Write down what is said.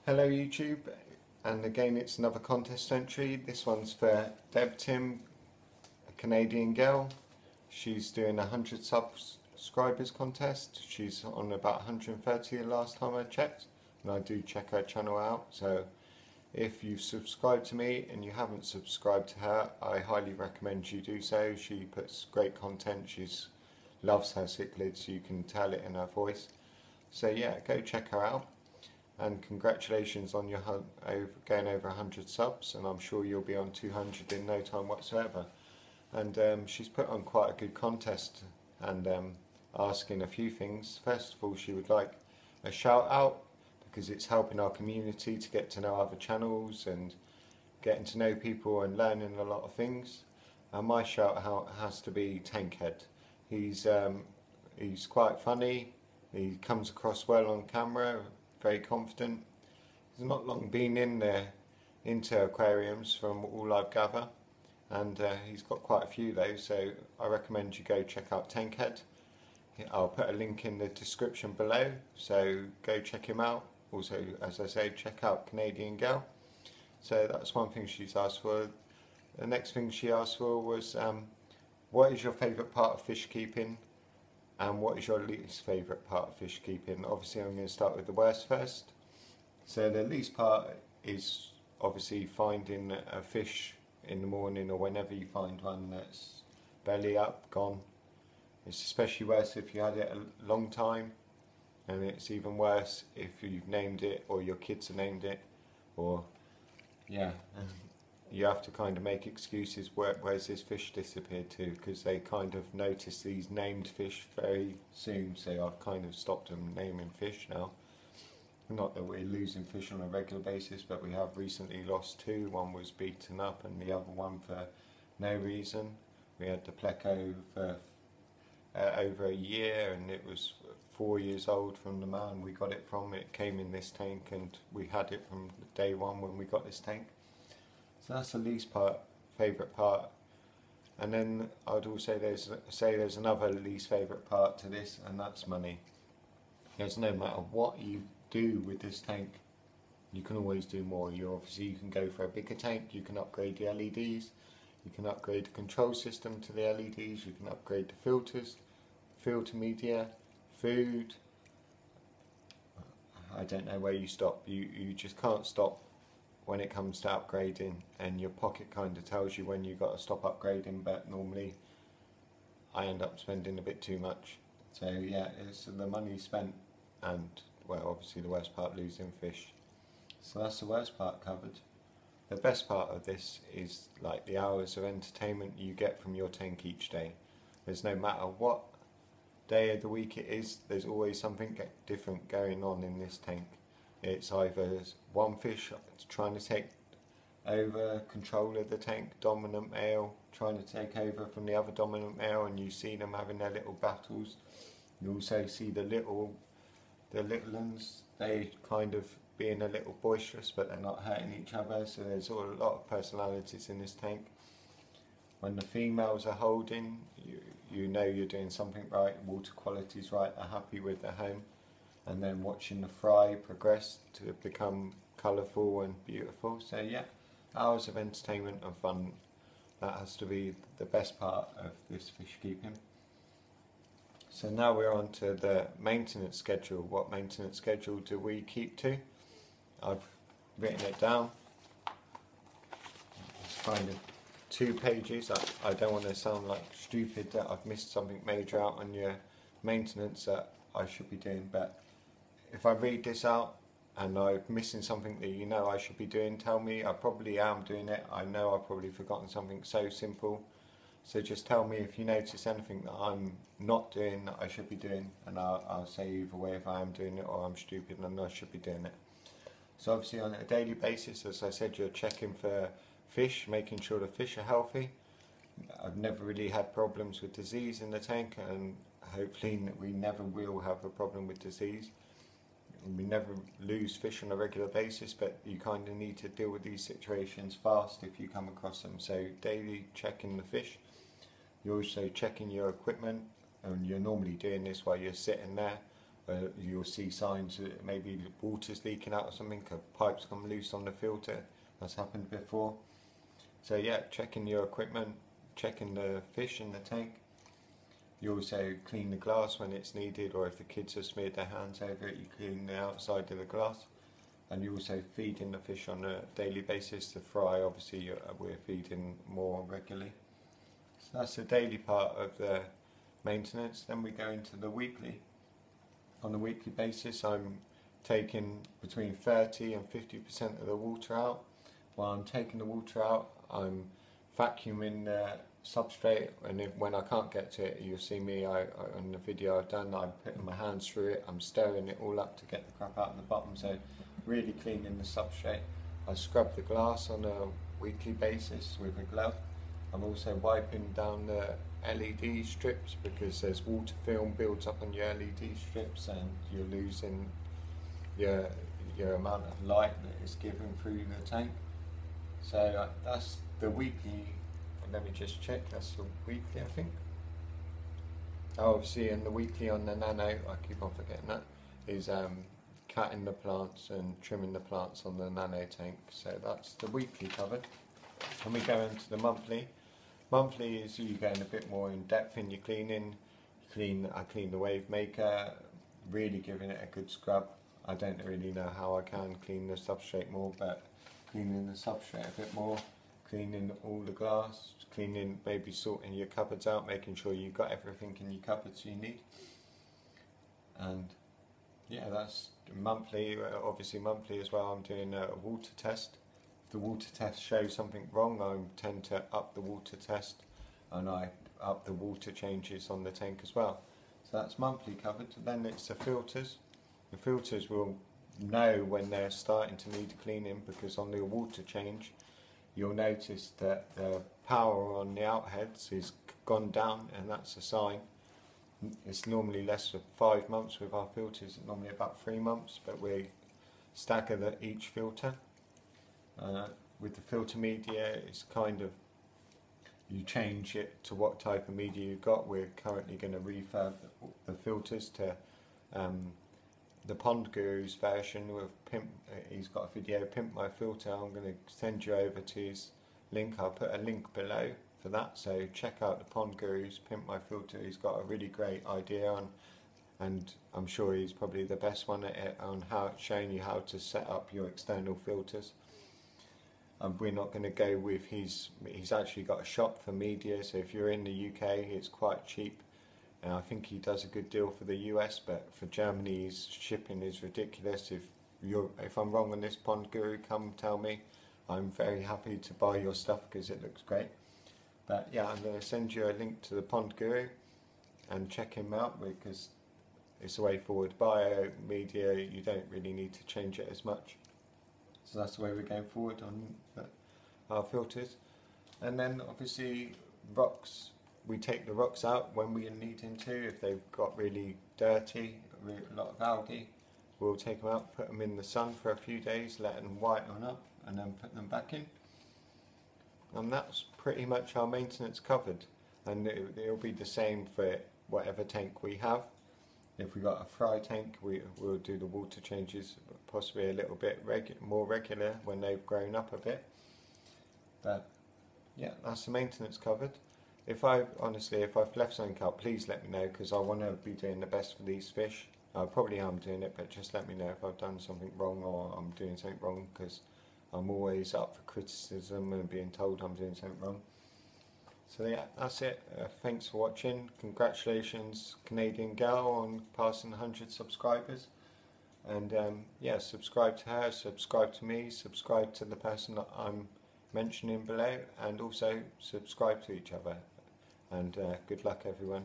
Hello YouTube, and again it's another contest entry. This one's for Deb Tim, a Canadian girl. She's doing a 100 subscribers contest. She's on about 130 the last time I checked, and I do check her channel out. So if you've subscribed to me and you haven't subscribed to her, I highly recommend you do so. She puts great content. She loves her cichlids, you can tell it in her voice. So yeah, go check her out. And congratulations on your going over 100 subs, and I'm sure you'll be on 200 in no time whatsoever. And she's put on quite a good contest and asking a few things. First of all, she would like a shout out because it's helping our community to get to know other channels and getting to know people and learning a lot of things. And my shout out has to be Tankhead. He's quite funny, he comes across well on camera, very confident. He's not long been into aquariums from all I've gathered, and he's got quite a few though, so I recommend you go check out Tankhead. I'll put a link in the description below, so go check him out. Also, as I say, check out Canadian Girl. So that's one thing she's asked for. The next thing she asked for was what is your favourite part of fish keeping? And what is your least favourite part of fish keeping? Obviously I'm going to start with the worst first. So the least part is obviously finding a fish in the morning or whenever you find one that's belly up, gone. It's especially worse if you had it a long time, and it's even worse if you've named it or your kids have named it, or yeah. You have to kind of make excuses, where's this fish disappeared to, because they kind of notice these named fish very soon, so I've kind of stopped them naming fish now. Not that we're losing fish on a regular basis, but we have recently lost two. One was beaten up and the other one for no reason. We had the pleco for over a year, and it was 4 years old from the man we got it from. It came in this tank and we had it from day one when we got this tank. So that's the least favourite part. And then I'd also say there's another least favourite part to this, and that's money. Because no matter what you do with this tank, you can always do more. You can go for a bigger tank, you can upgrade the LEDs, you can upgrade the control system to the LEDs, you can upgrade the filters, filter media, food. I don't know where you stop. You just can't stop when it comes to upgrading, and your pocket kind of tells you when you've got to stop upgrading, but normally I end up spending a bit too much. So yeah, it's the money spent, and well, obviously the worst part, losing fish. So that's the worst part covered. The best part of this is like the hours of entertainment you get from your tank each day. There's no matter what day of the week it is, there's always something different going on in this tank. It's either one fish trying to take over control of the tank, dominant male trying to take over from the other dominant male, and you see them having their little battles. You also see the little ones, they kind of being a little boisterous, but they're not hurting each other, so there's a lot of personalities in this tank. When the females are holding, you know you're doing something right, water quality's right, they're happy with their home. And then watching the fry progress to become colourful and beautiful. So yeah, hours of entertainment and fun, that has to be the best part of this fish keeping. So now we're on to the maintenance schedule. What maintenance schedule do we keep to? I've written it down. It's kind of 2 pages. I don't want to sound like stupid that I've missed something major out on your maintenance that I should be doing, but if I read this out and I'm missing something that you know I should be doing, tell me. I probably am doing it. I know I've probably forgotten something so simple. So just tell me if you notice anything that I'm not doing that I should be doing, and I'll say either way if I am doing it or I'm stupid and I should be doing it. So obviously on a daily basis, as I said, you're checking for fish, making sure the fish are healthy. I've never really had problems with disease in the tank, and hopefully we never will have a problem with disease. We never lose fish on a regular basis, but you kind of need to deal with these situations fast if you come across them. So daily checking the fish. You're also checking your equipment, and you're normally doing this while you're sitting there. You'll see signs that maybe the water's leaking out or something, a pipe's come loose on the filter. That's happened before. So yeah, checking your equipment, checking the fish in the tank. You also clean the glass when it's needed, or if the kids have smeared their hands over it, you clean the outside of the glass. And you also feed in the fish on a daily basis. The fry, obviously, we're feeding more regularly. So that's the daily part of the maintenance. Then we go into the weekly. On a weekly basis, I'm taking between 30 and 50% of the water out. While I'm taking the water out, I'm vacuuming the substrate, and when I can't get to it, you'll see me on the video I've done, I'm putting my hands through it, I'm stirring it all up to get the crap out of the bottom, so really cleaning the substrate. I scrub the glass on a weekly basis with a glove. I'm also wiping down the LED strips because there's water film builds up on your LED strips and you're losing your amount of light that is given through the tank. So that's the weekly. Let me just check, that's the weekly, I think. Obviously in the weekly on the nano, I keep on forgetting that, is cutting the plants and trimming the plants on the nano tank. So that's the weekly covered. And we go into the monthly. Monthly is you going a bit more in depth in your cleaning. I clean the wave maker, really giving it a good scrub. I don't really know how I can clean the substrate more, but cleaning the substrate a bit more, cleaning all the glass, cleaning, maybe sorting your cupboards out, making sure you've got everything in your cupboards you need. And yeah, that's monthly. Obviously monthly as well, I'm doing a water test. If the water test shows something wrong, I tend to up the water test, and I up the water changes on the tank as well. So that's monthly covered. Then it's the filters. The filters will know when they're starting to need cleaning, because on the water change you'll notice that the power on the outheads is gone down, and that's a sign. It's normally less than 5 months with our filters, it's normally about 3 months, but we stagger each filter. With the filter media, it's kind of, you change it to what type of media you've got. We're currently going to refurb the filters to the Pondguru's version with Pimp. He's got a video, Pimp My Filter. I'm going to send you over to his link. I'll put a link below for that, so check out the Pondguru's Pimp My Filter. He's got a really great idea on, and I'm sure he's probably the best one at it, on how showing you how to set up your external filters. We're not going to go with he's actually got a shop for media, so if you're in the UK it's quite cheap. And I think he does a good deal for the US, but for Germany his shipping is ridiculous. If I'm wrong on this, Pondguru, come tell me. I'm very happy to buy your stuff because it looks great. But yeah, I'm going to send you a link to the Pondguru and check him out, because it's the way forward. Bio media, you don't really need to change it as much. So that's the way we're going forward on our filters. And then obviously rocks. We take the rocks out when we need them to. If they've got really dirty, a lot of algae, we'll take them out, put them in the sun for a few days, let them whiten up, and then put them back in. And that's pretty much our maintenance covered. And it'll be the same for whatever tank we have. If we've got a fry tank, we'll do the water changes possibly a little bit more regular when they've grown up a bit. But yeah, that's the maintenance covered. If I've left something out, please let me know, because I want to be doing the best for these fish. I probably am doing it, but just let me know if I've done something wrong or I'm doing something wrong, because I'm always up for criticism and being told I'm doing something wrong. So yeah, that's it. Thanks for watching. Congratulations, Canadian girl, on passing 100 subscribers. And yeah, subscribe to her, subscribe to me, subscribe to the person that I'm mentioning below, and also subscribe to each other. And good luck everyone.